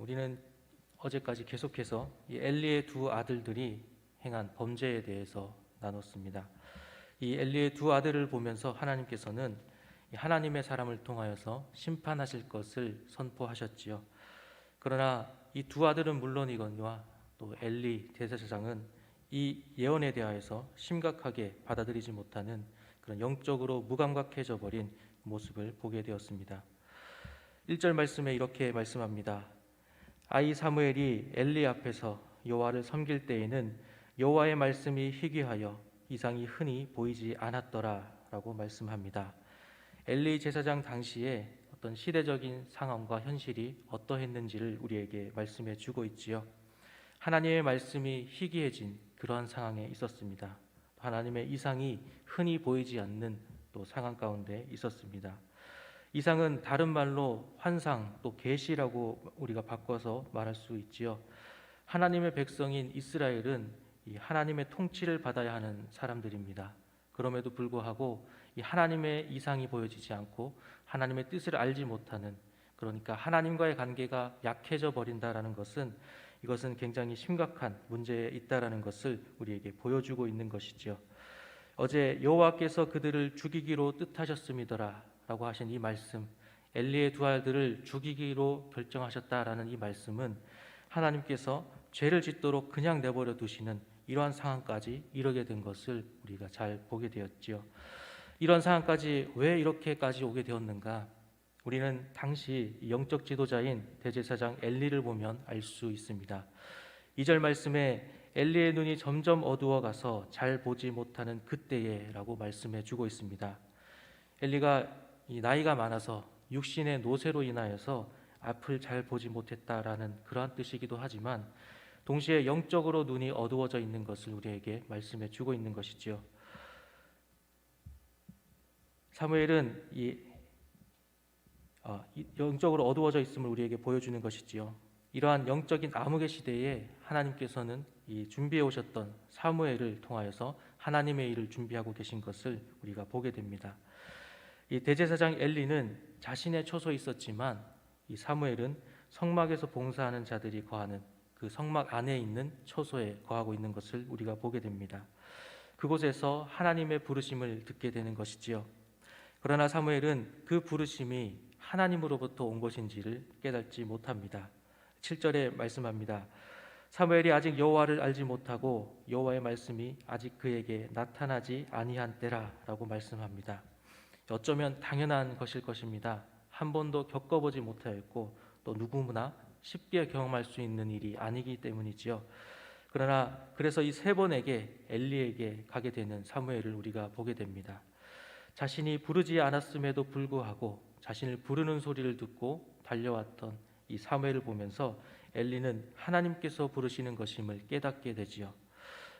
우리는 어제까지 계속해서 이 엘리의 두 아들들이 행한 범죄에 대해서 나눴습니다. 이 엘리의 두 아들을 보면서 하나님께서는 하나님의 사람을 통하여서 심판하실 것을 선포하셨지요. 그러나 이 두 아들은 물론이거니와 또 엘리 대제사장은 이 예언에 대하여서 심각하게 받아들이지 못하는 그런 영적으로 무감각해져 버린 모습을 보게 되었습니다. 1절 말씀에 이렇게 말씀합니다. 아이 사무엘이 엘리 앞에서 여호와를 섬길 때에는 여호와의 말씀이 희귀하여 이상이 흔히 보이지 않았더라라고 말씀합니다. 엘리 제사장 당시에 어떤 시대적인 상황과 현실이 어떠했는지를 우리에게 말씀해 주고 있지요. 하나님의 말씀이 희귀해진 그러한 상황에 있었습니다. 하나님의 이상이 흔히 보이지 않는 또 상황 가운데 있었습니다. 이상은 다른 말로 환상 또 계시라고 우리가 바꿔서 말할 수 있지요. 하나님의 백성인 이스라엘은 이 하나님의 통치를 받아야 하는 사람들입니다. 그럼에도 불구하고 이 하나님의 이상이 보여지지 않고 하나님의 뜻을 알지 못하는, 그러니까 하나님과의 관계가 약해져 버린다라는 것은 이것은 굉장히 심각한 문제에 있다라는 것을 우리에게 보여주고 있는 것이지요. 어제 여호와께서 그들을 죽이기로 뜻하셨음이더라 라고 하신 이 말씀, 엘리의 두 아들을 죽이기로 결정하셨다라는 이 말씀은 하나님께서 죄를 짓도록 그냥 내버려 두시는 이러한 상황까지 이르게 된 것을 우리가 잘 보게 되었지요. 이런 상황까지 왜 이렇게까지 오게 되었는가? 우리는 당시 영적 지도자인 대제사장 엘리를 보면 알 수 있습니다. 2절 말씀에 엘리의 눈이 점점 어두워 가서 잘 보지 못하는 그때에 라고 말씀해 주고 있습니다. 엘리가 이 나이가 많아서 육신의 노쇠로 인하여서 앞을 잘 보지 못했다라는 그러한 뜻이기도 하지만 동시에 영적으로 눈이 어두워져 있는 것을 우리에게 말씀해 주고 있는 것이지요. 사무엘은 영적으로 어두워져 있음을 우리에게 보여주는 것이지요. 이러한 영적인 암흑의 시대에 하나님께서는 이 준비해 오셨던 사무엘을 통하여서 하나님의 일을 준비하고 계신 것을 우리가 보게 됩니다. 이 대제사장 엘리는 자신의 처소에 있었지만 이 사무엘은 성막에서 봉사하는 자들이 거하는 그 성막 안에 있는 처소에 거하고 있는 것을 우리가 보게 됩니다. 그곳에서 하나님의 부르심을 듣게 되는 것이지요. 그러나 사무엘은 그 부르심이 하나님으로부터 온 것인지를 깨닫지 못합니다. 7절에 말씀합니다. 사무엘이 아직 여호와를 알지 못하고 여호와의 말씀이 아직 그에게 나타나지 아니한 때라라고 말씀합니다. 어쩌면 당연한 것일 것입니다. 한 번도 겪어보지 못하였고 또 누구나 쉽게 경험할 수 있는 일이 아니기 때문이지요. 그러나 그래서 이 세 번에게 엘리에게 가게 되는 사무엘을 우리가 보게 됩니다. 자신이 부르지 않았음에도 불구하고 자신을 부르는 소리를 듣고 달려왔던 이 사무엘을 보면서 엘리는 하나님께서 부르시는 것임을 깨닫게 되지요.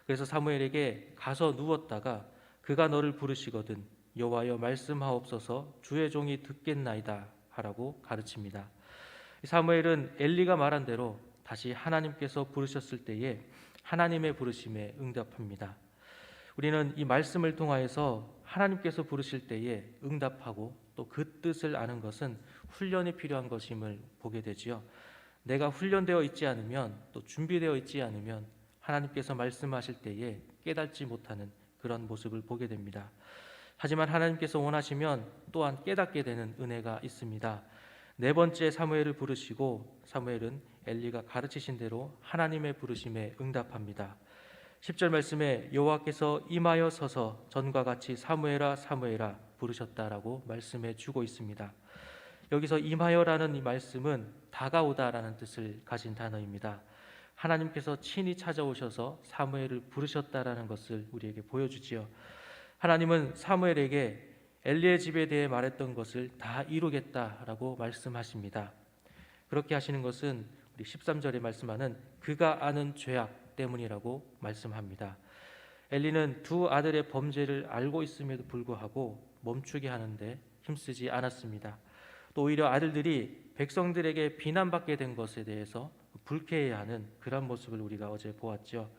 그래서 사무엘에게 가서 누웠다가 그가 너를 부르시거든 여호와여 말씀하옵소서 주의 종이 듣겠나이다 하라고 가르칩니다. 사무엘은 엘리가 말한 대로 다시 하나님께서 부르셨을 때에 하나님의 부르심에 응답합니다. 우리는 이 말씀을 통하여서 하나님께서 부르실 때에 응답하고 또 그 뜻을 아는 것은 훈련이 필요한 것임을 보게 되지요. 내가 훈련되어 있지 않으면 또 준비되어 있지 않으면 하나님께서 말씀하실 때에 깨닫지 못하는 그런 모습을 보게 됩니다. 하지만 하나님께서 원하시면 또한 깨닫게 되는 은혜가 있습니다. 네 번째 사무엘을 부르시고 사무엘은 엘리가 가르치신 대로 하나님의 부르심에 응답합니다. 10절 말씀에 여호와께서 임하여 서서 전과 같이 사무엘아 사무엘아 부르셨다라고 말씀해 주고 있습니다. 여기서 임하여라는 이 말씀은 다가오다라는 뜻을 가진 단어입니다. 하나님께서 친히 찾아오셔서 사무엘을 부르셨다라는 것을 우리에게 보여주지요. 하나님은 사무엘에게 엘리의 집에 대해 말했던 것을 다 이루겠다라고 말씀하십니다. 그렇게 하시는 것은 우리 13절에 말씀하는 그가 아는 죄악 때문이라고 말씀합니다. 엘리는 두 아들의 범죄를 알고 있음에도 불구하고 멈추게 하는데 힘쓰지 않았습니다. 또 오히려 아들들이 백성들에게 비난받게 된 것에 대해서 불쾌해하는 그런 모습을 우리가 어제 보았죠.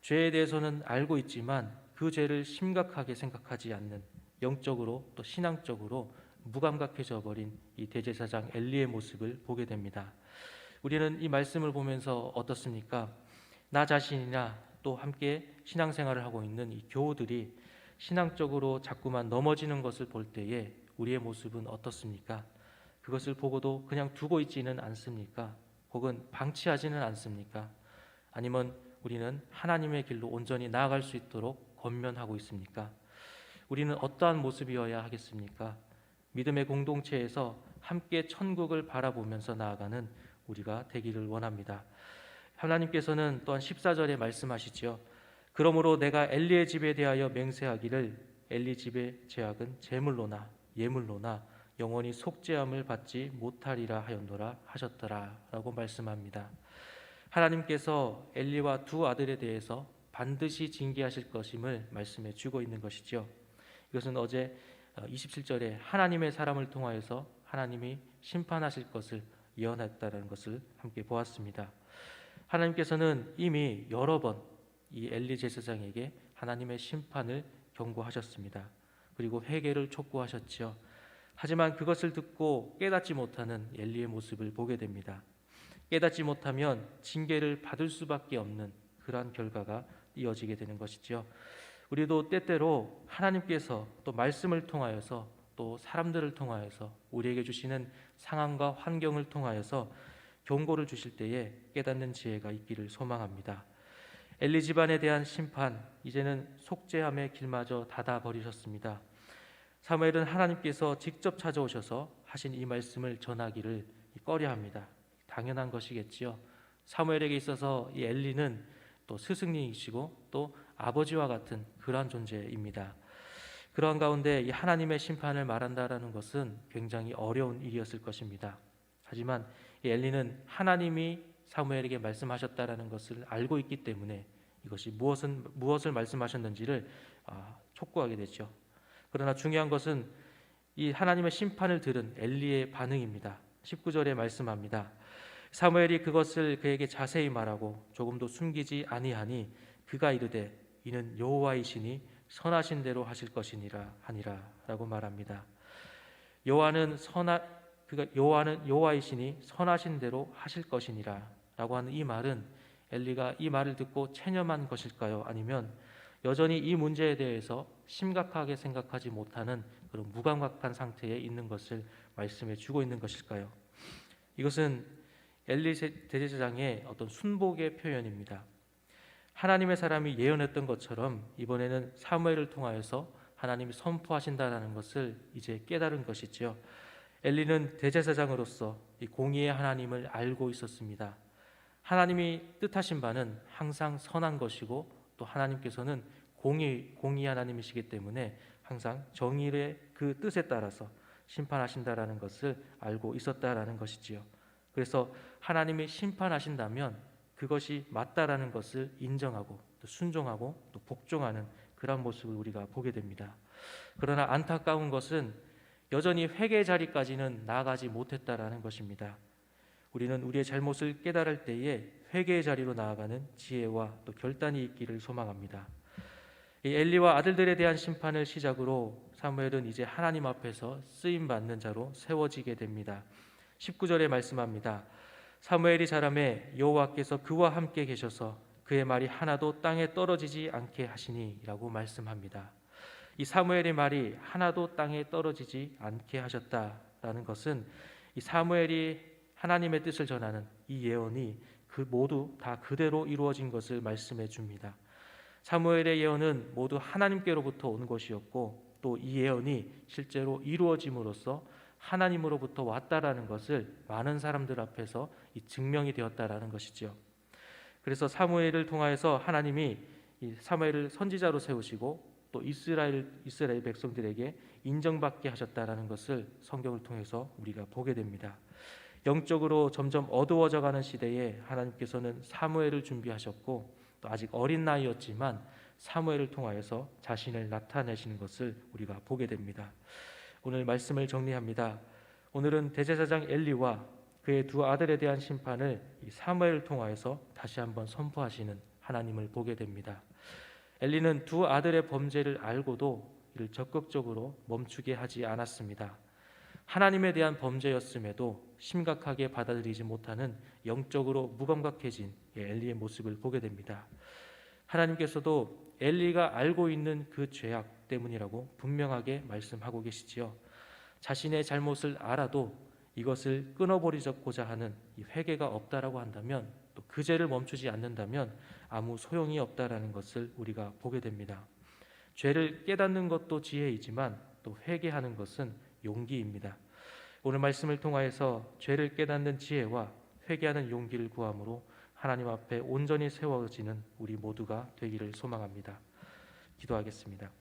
죄에 대해서는 알고 있지만 그 죄를 심각하게 생각하지 않는, 영적으로 또 신앙적으로 무감각해져 버린 이 대제사장 엘리의 모습을 보게 됩니다. 우리는 이 말씀을 보면서 어떻습니까? 나 자신이나 또 함께 신앙생활을 하고 있는 이 교우들이 신앙적으로 자꾸만 넘어지는 것을 볼 때에 우리의 모습은 어떻습니까? 그것을 보고도 그냥 두고 있지는 않습니까? 혹은 방치하지는 않습니까? 아니면 우리는 하나님의 길로 온전히 나아갈 수 있도록 권면하고 있습니까? 우리는 어떠한 모습이어야 하겠습니까? 믿음의 공동체에서 함께 천국을 바라보면서 나아가는 우리가 되기를 원합니다. 하나님께서는 또한 14절에 말씀하시지요. 그러므로 내가 엘리의 집에 대하여 맹세하기를 엘리 집의 죄악은 제물로나 예물로나 영원히 속죄함을 받지 못하리라 하였노라 하셨더라라고 말씀합니다. 하나님께서 엘리와 두 아들에 대해서 반드시 징계하실 것임을 말씀해 주고 있는 것이죠. 이것은 어제 27절에 하나님의 사람을 통하여서 하나님이 심판하실 것을 예언했다는 것을 함께 보았습니다. 하나님께서는 이미 여러 번 이 엘리 제사장에게 하나님의 심판을 경고하셨습니다. 그리고 회개를 촉구하셨지요. 하지만 그것을 듣고 깨닫지 못하는 엘리의 모습을 보게 됩니다. 깨닫지 못하면 징계를 받을 수밖에 없는 그러한 결과가 이어지게 되는 것이죠. 우리도 때때로 하나님께서 또 말씀을 통하여서 또 사람들을 통하여서 우리에게 주시는 상황과 환경을 통하여서 경고를 주실 때에 깨닫는 지혜가 있기를 소망합니다. 엘리 집안에 대한 심판, 이제는 속죄함의 길마저 닫아 버리셨습니다. 사무엘은 하나님께서 직접 찾아오셔서 하신 이 말씀을 전하기를 꺼려합니다. 당연한 것이겠지요. 사무엘에게 있어서 이 엘리는 또 스승님이시고 또 아버지와 같은 그러한 존재입니다. 그러한 가운데 이 하나님의 심판을 말한다라는 것은 굉장히 어려운 일이었을 것입니다. 하지만 이 엘리는 하나님이 사무엘에게 말씀하셨다라는 것을 알고 있기 때문에 이것이 무엇을 말씀하셨는지를 촉구하게 되죠. 그러나 중요한 것은 이 하나님의 심판을 들은 엘리의 반응입니다. 19절에 말씀합니다. 사무엘이 그것을 그에게 자세히 말하고 조금도 숨기지 아니하니 그가 이르되 이는 여호와이시니 선하신 대로 하실 것이니라 하니라라고 말합니다. 여호와는 여호와이시니 선하신 대로 하실 것이니라라고 하는 이 말은 엘리가 이 말을 듣고 체념한 것일까요? 아니면 여전히 이 문제에 대해서 심각하게 생각하지 못하는 그런 무감각한 상태에 있는 것을 말씀해 주고 있는 것일까요? 이것은 엘리 대제사장의 어떤 순복의 표현입니다. 하나님의 사람이 예언했던 것처럼 이번에는 사무엘을 통하여서 하나님이 선포하신다라는 것을 이제 깨달은 것이지요. 엘리는 대제사장으로서 이 공의의 하나님을 알고 있었습니다. 하나님이 뜻하신 바는 항상 선한 것이고 또 하나님께서는 공의 하나님이시기 때문에 항상 정의의 그 뜻에 따라서 심판하신다라는 것을 알고 있었다라는 것이지요. 그래서 하나님이 심판하신다면 그것이 맞다라는 것을 인정하고 또 순종하고 또 복종하는 그런 모습을 우리가 보게 됩니다. 그러나 안타까운 것은 여전히 회개 자리까지는 나아가지 못했다라는 것입니다. 우리는 우리의 잘못을 깨달을 때에 회개의 자리로 나아가는 지혜와 또 결단이 있기를 소망합니다. 이 엘리와 아들들에 대한 심판을 시작으로 사무엘은 이제 하나님 앞에서 쓰임 받는 자로 세워지게 됩니다. 19절에 말씀합니다. 사무엘이 자라매 여호와께서 그와 함께 계셔서 그의 말이 하나도 땅에 떨어지지 않게 하시니라고 말씀합니다. 이 사무엘의 말이 하나도 땅에 떨어지지 않게 하셨다라는 것은 이 사무엘이 하나님의 뜻을 전하는 이 예언이 그 모두 다 그대로 이루어진 것을 말씀해 줍니다. 사무엘의 예언은 모두 하나님께로부터 온 것이었고 또 이 예언이 실제로 이루어짐으로써 하나님으로부터 왔다라는 것을 많은 사람들 앞에서 이 증명이 되었다라는 것이지요. 그래서 사무엘을 통하여서 하나님이 이 사무엘을 선지자로 세우시고 또 이스라엘 백성들에게 인정받게 하셨다라는 것을 성경을 통해서 우리가 보게 됩니다. 영적으로 점점 어두워져가는 시대에 하나님께서는 사무엘을 준비하셨고 또 아직 어린 나이였지만 사무엘을 통하여서 자신을 나타내시는 것을 우리가 보게 됩니다. 오늘 말씀을 정리합니다. 오늘은 대제사장 엘리와 그의 두 아들에 대한 심판을 사무엘을 통하여서 다시 한번 선포하시는 하나님을 보게 됩니다. 엘리는 두 아들의 범죄를 알고도 이를 적극적으로 멈추게 하지 않았습니다. 하나님에 대한 범죄였음에도 심각하게 받아들이지 못하는 영적으로 무감각해진 엘리의 모습을 보게 됩니다. 하나님께서도 엘리가 알고 있는 그 죄악 때문이라고 분명하게 말씀하고 계시지요. 자신의 잘못을 알아도 이것을 끊어버리고자 하는 이 회개가 없다라고 한다면, 또 그 죄를 멈추지 않는다면 아무 소용이 없다라는 것을 우리가 보게 됩니다. 죄를 깨닫는 것도 지혜이지만 또 회개하는 것은 용기입니다. 오늘 말씀을 통하여서 죄를 깨닫는 지혜와 회개하는 용기를 구함으로 하나님 앞에 온전히 세워지는 우리 모두가 되기를 소망합니다. 기도하겠습니다.